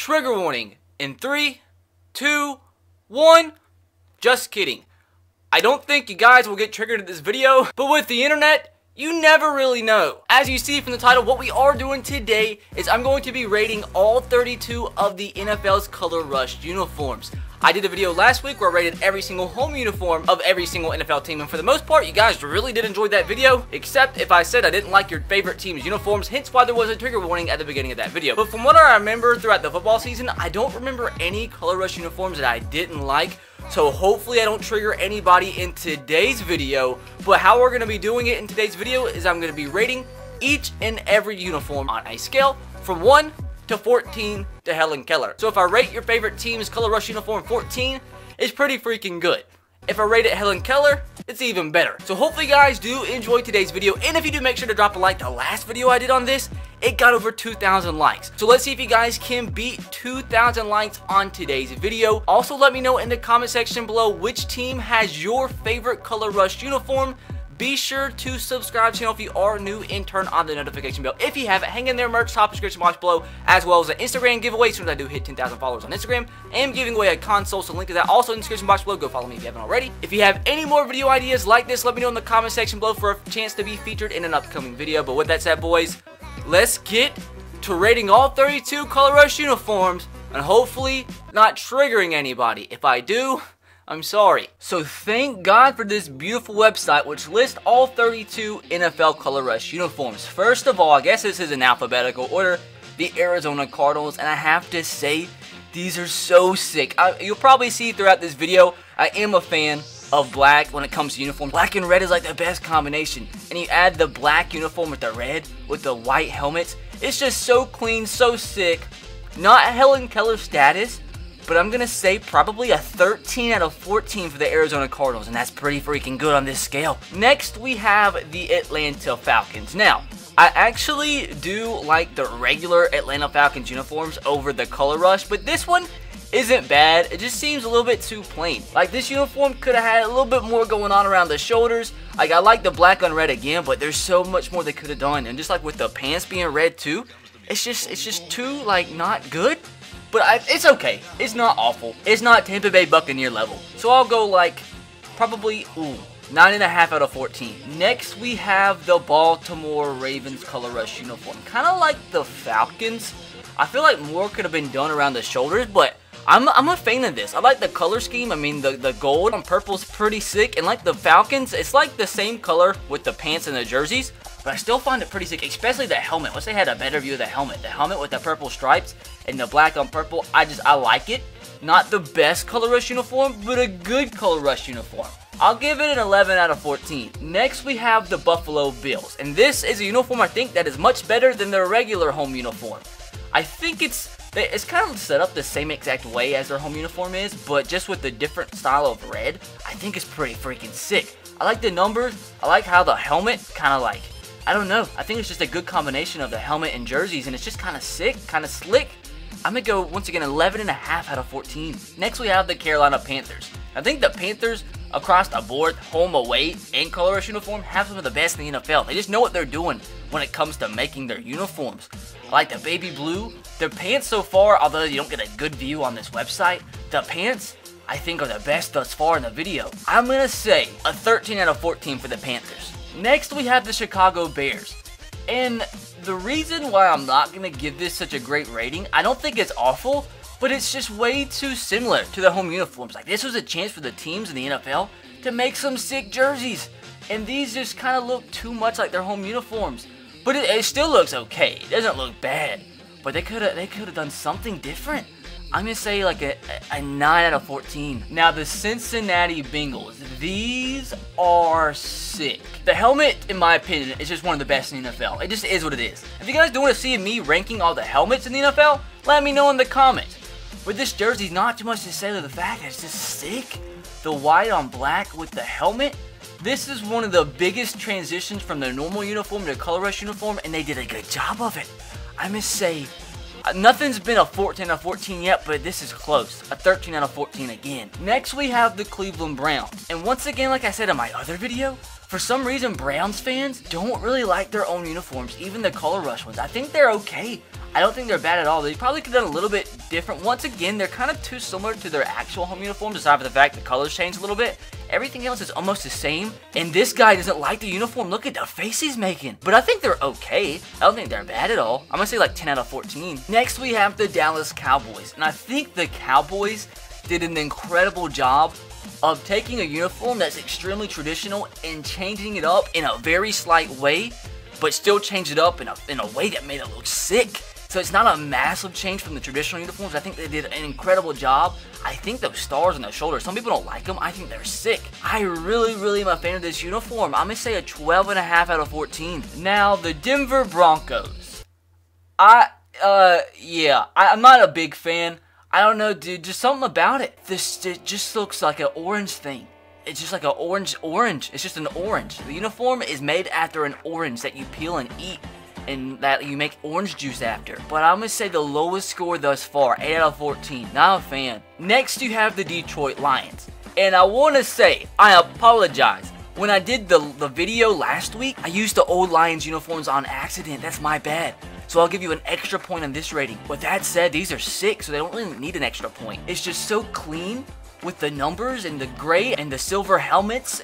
Trigger warning in 3, 2, 1. Just kidding. I don't think you guys will get triggered in this video, but with the internet, you never really know. As you see from the title, what we are doing today is I'm going to be rating all 32 of the NFL's Color Rush uniforms. I did a video last week where I rated every single home uniform of every single NFL team, and for the most part, you guys really did enjoy that video, except if I said I didn't like your favorite team's uniforms, hence why there was a trigger warning at the beginning of that video. But from what I remember throughout the football season, I don't remember any Color Rush uniforms that I didn't like, so hopefully I don't trigger anybody in today's video. But how we're going to be doing it in today's video is I'm going to be rating each and every uniform on a scale from 1 to 14 to Helen Keller. So if I rate your favorite team's Color Rush uniform 14, it's pretty freaking good. If I rate it Helen Keller, it's even better. So hopefully you guys do enjoy today's video, and if you do, make sure to drop a like. The last video I did on this, it got over 2,000 likes. So let's see if you guys can beat 2,000 likes on today's video. Also, let me know in the comment section below which team has your favorite Color Rush uniform. Be sure to subscribe to the channel if you are new and turn on the notification bell if you haven't. Hang in there, merch, top description box below, as well as an Instagram giveaway as soon as I do hit 10,000 followers on Instagram. I am giving away a console, so link to that also in the description box below. Go follow me if you haven't already. If you have any more video ideas like this, let me know in the comment section below for a chance to be featured in an upcoming video. But with that said, boys, let's get to rating all 32 Color Rush uniforms and hopefully not triggering anybody. If I do, I'm sorry. So thank God for this beautiful website which lists all 32 NFL Color Rush uniforms. First of all, I guess this is in alphabetical order, the Arizona Cardinals, and I have to say, these are so sick. You'll probably see throughout this video, I am a fan of black when it comes to uniform. Black and red is like the best combination, and you add the black uniform with the red, with the white helmets. It's just so clean, so sick. Not Helen Keller status, but I'm going to say probably a 13 out of 14 for the Arizona Cardinals, and that's pretty freaking good on this scale. Next, we have the Atlanta Falcons. Now, I actually do like the regular Atlanta Falcons uniforms over the Color Rush, but this one isn't bad. It just seems a little bit too plain. Like, this uniform could have had a little bit more going on around the shoulders. Like, I like the black on red again, but there's so much more they could have done. And just like with the pants being red too, it's just too, like, not good. But it's okay. It's not awful. It's not Tampa Bay Buccaneer level. So I'll go like probably 9.5 out of 14. Next we have the Baltimore Ravens Color Rush uniform. Kind of like the Falcons. I feel like more could have been done around the shoulders, but I'm a fan of this. I like the color scheme. I mean, the gold on purple is pretty sick. And like the Falcons, it's like the same color with the pants and the jerseys, but I still find it pretty sick, especially the helmet. Wish they had a better view of the helmet. The helmet with the purple stripes and the black on purple, I like it. Not the best Color Rush uniform, but a good Color Rush uniform. I'll give it an 11 out of 14. Next, we have the Buffalo Bills. And this is a uniform I think that is much better than their regular home uniform. I think it's kind of set up the same exact way as their home uniform is, but just with a different style of red. I think it's pretty freaking sick. I like the numbers. I like how the helmet kind of like, I don't know. I think it's just a good combination of the helmet and jerseys, and it's just kind of sick, kind of slick. I'm going to go, once again, 11.5 out of 14. Next, we have the Carolina Panthers. I think the Panthers, across the board, home, away, and Color Rush uniform, have some of the best in the NFL. They just know what they're doing when it comes to making their uniforms. Like the baby blue, their pants so far, although you don't get a good view on this website, the pants, I think, are the best thus far in the video. I'm going to say a 13 out of 14 for the Panthers. Next, we have the Chicago Bears. And the reason why I'm not going to give this such a great rating, I don't think it's awful, but it's just way too similar to the home uniforms. Like, this was a chance for the teams in the NFL to make some sick jerseys, and these just kind of look too much like their home uniforms. But it still looks okay. It doesn't look bad, but they could have done something different. I'm going to say like a 9 out of 14. Now, the Cincinnati Bengals. These are sick. The helmet, in my opinion, is just one of the best in the NFL. It just is what it is. If you guys don't want to see me ranking all the helmets in the NFL, let me know in the comments. But this jersey's not too much to say to the fact that it's just sick. The white on black with the helmet. This is one of the biggest transitions from their normal uniform to Color Rush uniform, and they did a good job of it. I must say, nothing's been a 14 out of 14 yet, but this is close. A 13 out of 14 again. Next, we have the Cleveland Browns. And once again, like I said in my other video, for some reason, Browns fans don't really like their own uniforms, even the Color Rush ones. I think they're okay. I don't think they're bad at all. They probably could have done a little bit different. Once again, they're kind of too similar to their actual home uniforms, aside from the fact the colors changed a little bit. Everything else is almost the same, and this guy doesn't like the uniform. Look at the face he's making. But I think they're okay. I don't think they're bad at all. I'm gonna say like 10 out of 14. Next, we have the Dallas Cowboys, and I think the Cowboys did an incredible job of taking a uniform that's extremely traditional and changing it up in a very slight way, but still change it up in a way that made it look sick. So it's not a massive change from the traditional uniforms. I think they did an incredible job. I think those stars on the shoulders, some people don't like them. I think they're sick. I really am a fan of this uniform. I'm gonna say a 12.5 out of 14. Now, the Denver Broncos. Yeah, I'm not a big fan. I don't know, dude, just something about it. It just looks like an orange thing. It's just like an orange. It's just an orange. The uniform is made after an orange that you peel and eat, and that you make orange juice after. But I'm gonna say the lowest score thus far, 8 out of 14. Not a fan. Next, you have the Detroit Lions. And I wanna say, I apologize. When I did the video last week, I used the old Lions uniforms on accident. That's my bad. So I'll give you an extra point on this rating. With that said, these are sick, so they don't really need an extra point. It's just so clean with the numbers and the gray and the silver helmets.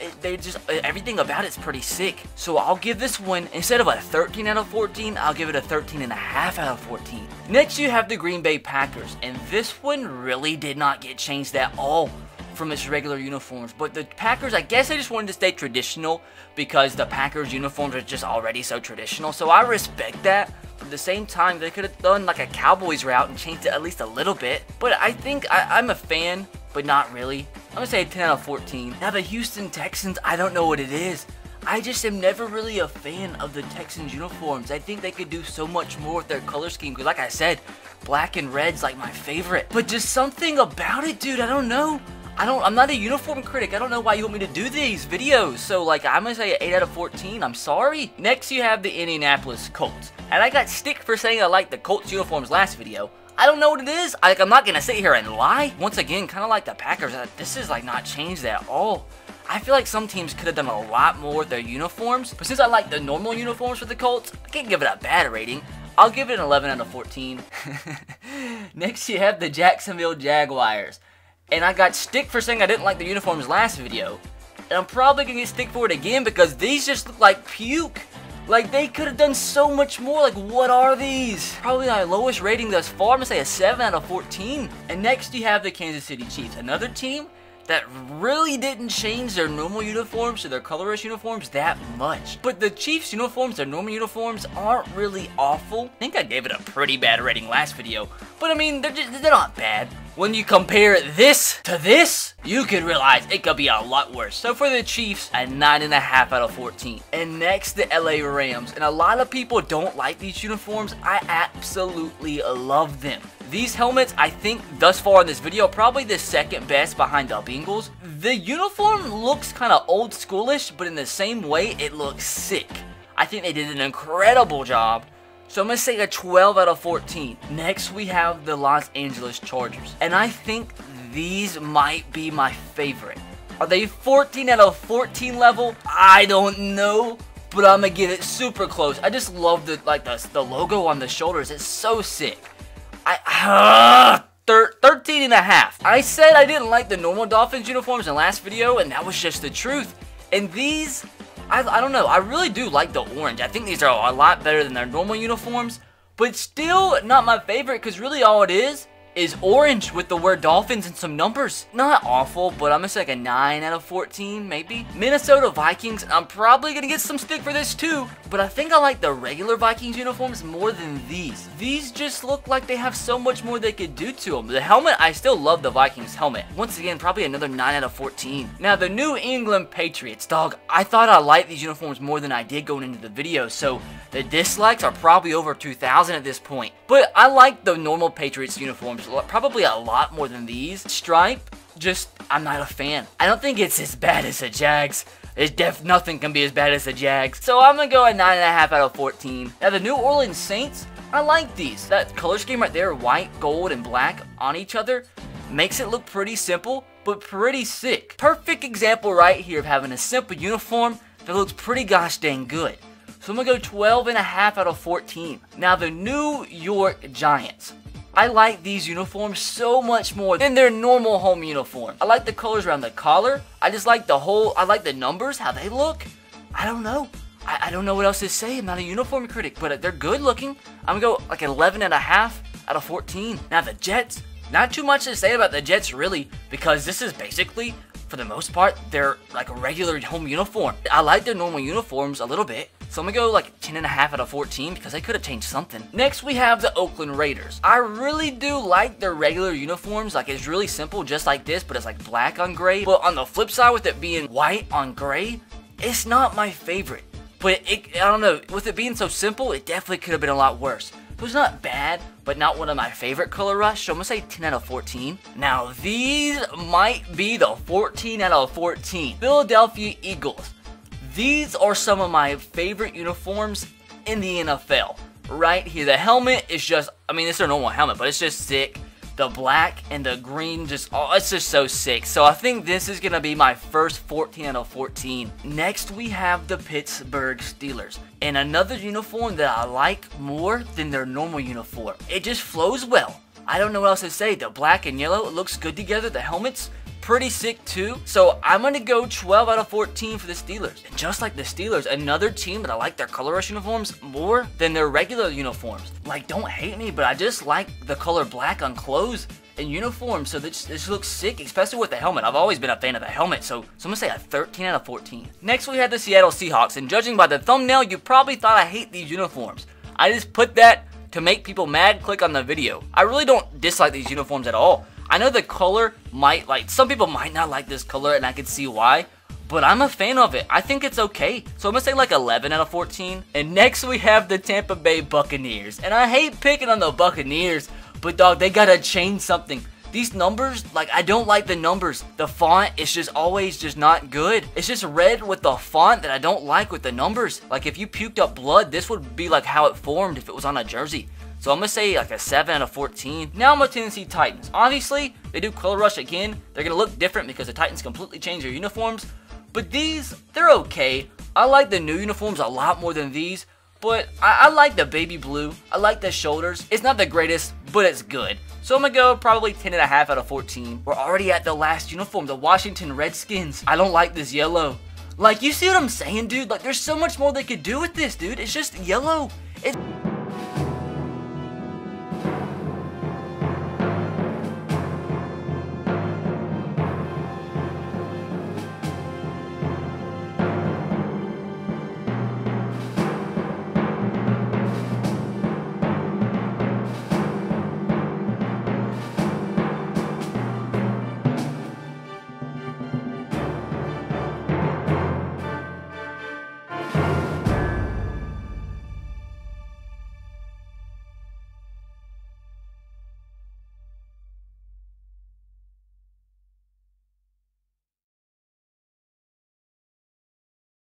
Everything about it's pretty sick. So I'll give this one, instead of a 13 out of 14, I'll give it a 13.5 out of 14. Next, you have the Green Bay Packers, and this one really did not get changed at all from its regular uniforms. But the Packers, I guess they just wanted to stay traditional because the Packers uniforms are just already so traditional. So I respect that. At the same time, they could have done like a Cowboys route and changed it at least a little bit. But I think I'm a fan, but not really. I'm gonna say a 10 out of 14. Now the Houston Texans, I don't know what it is. I just am never really a fan of the Texans uniforms. I think they could do so much more with their color scheme. Because like I said, black and red's like my favorite. But just something about it, dude, I don't know. I'm not a uniform critic. I don't know why you want me to do these videos. So like, I'm gonna say 8 out of 14. I'm sorry. Next, you have the Indianapolis Colts. And I got stick for saying I liked the Colts uniforms last video. I don't know what it is. I'm not gonna sit here and lie. Once again, kind of like the Packers, this is like not changed at all. I feel like some teams could have done a lot more with their uniforms. But since I like the normal uniforms for the Colts, I can't give it a bad rating. I'll give it an 11 out of 14. Next, you have the Jacksonville Jaguars. And I got stick for saying I didn't like the uniforms last video. And I'm probably going to get stick for it again because these just look like puke. Like, they could have done so much more. Like, what are these? Probably my lowest rating thus far. I'm going to say a 7 out of 14. And next, you have the Kansas City Chiefs. Another team that really didn't change their normal uniforms to their colorless uniforms that much. But the Chiefs uniforms, their normal uniforms, aren't really awful. I think I gave it a pretty bad rating last video. But I mean, they're not bad. When you compare this to this, you could realize it could be a lot worse. So for the Chiefs, a 9.5 out of 14. And next, the LA Rams. And a lot of people don't like these uniforms. I absolutely love them. These helmets, I think, thus far in this video, probably the second best behind the Bengals. The uniform looks kind of old schoolish, but in the same way, it looks sick. I think they did an incredible job. So I'm going to say a 12 out of 14. Next, we have the Los Angeles Chargers. And I think these might be my favorite. Are they 14 out of 14 level? I don't know. But I'm going to give it super close. I just love the logo on the shoulders. It's so sick. 13.5. I said I didn't like the normal Dolphins uniforms in the last video, and that was just the truth. And these, I don't know, I really do like the orange. I think these are a lot better than their normal uniforms, but still not my favorite because really all it is orange with the word Dolphins and some numbers. Not awful, but I'm gonna say like a 9 out of 14, maybe. Minnesota Vikings, I'm probably gonna get some stick for this too, but I think I like the regular Vikings uniforms more than these. These just look like they have so much more they could do to them. The helmet, I still love the Vikings helmet. Once again, probably another 9 out of 14. Now, the New England Patriots, dog, I thought I liked these uniforms more than I did going into the video, so the dislikes are probably over 2,000 at this point. But I like the normal Patriots uniforms probably a lot more than these. Stripe, just, I'm not a fan. I don't think it's as bad as the Jags. Nothing can be as bad as the Jags. So I'm gonna go a 9.5 out of 14. Now the New Orleans Saints, I like these. That color scheme right there, white, gold, and black on each other, makes it look pretty simple, but pretty sick. Perfect example right here of having a simple uniform that looks pretty gosh dang good. So I'm gonna go 12.5 out of 14. Now the New York Giants. I like these uniforms so much more than their normal home uniform. I like the colors around the collar. I just like I like the numbers, how they look. I don't know. I don't know what else to say. I'm not a uniform critic, but they're good looking. I'm gonna go like 11.5 out of 14. Now the Jets, not too much to say about the Jets really, because this is basically, for the most part, they're like a regular home uniform. I like their normal uniforms a little bit, so I'm gonna go like 10.5 out of 14 because they could have changed something. Next we have the Oakland Raiders. I really do like their regular uniforms. Like, it's really simple, just like this, but it's like black on gray. But on the flip side, with it being white on gray, it's not my favorite. But I don't know, with it being so simple, it definitely could have been a lot worse. It was not bad, but not one of my favorite color rush, so I'm gonna say 10 out of 14. Now these might be the 14 out of 14. Philadelphia Eagles. These are some of my favorite uniforms in the NFL. Right here, the helmet is just, I mean, it's their normal helmet, but it's just sick. The black and the green, just, oh, it's just so sick. So I think this is gonna be my first 14 out of 14. Next, we have the Pittsburgh Steelers. And another uniform that I like more than their normal uniform. It just flows well. I don't know what else to say. The black and yellow, it looks good together. The helmet's pretty sick too. So I'm gonna go 12 out of 14 for the Steelers. And just like the Steelers, another team that I like their color rush uniforms more than their regular uniforms. Like, don't hate me, but I just like the color black on clothes and uniforms. So this looks sick, especially with the helmet. I've always been a fan of the helmet, so I'm gonna say a 13 out of 14. Next we have the Seattle Seahawks, and judging by the thumbnail, you probably thought I hate these uniforms. I just put that to make people mad. Click on the video. I really don't dislike these uniforms at all. I know the color might, like, some people might not like this color, and I can see why, but I'm a fan of it. I think it's okay. So I'm gonna say like 11 out of 14. And next we have the Tampa Bay Buccaneers. And I hate picking on the Buccaneers, but dog, they gotta change something. These numbers, like, I don't like the numbers. The font is just always just not good. It's just red with the font that I don't like with the numbers. Like, if you puked up blood, this would be like how it formed if it was on a jersey. So I'm going to say like a 7 out of 14. Now I'm a Tennessee Titans. Obviously, they do color rush again. They're going to look different because the Titans completely changed their uniforms. But these, they're okay. I like the new uniforms a lot more than these. But I like the baby blue. I like the shoulders. It's not the greatest, but it's good. So I'm going to go probably 10.5 out of 14. We're already at the last uniform, the Washington Redskins. I don't like this yellow. Like, you see what I'm saying, dude? Like, there's so much more they could do with this, dude. It's just yellow. It's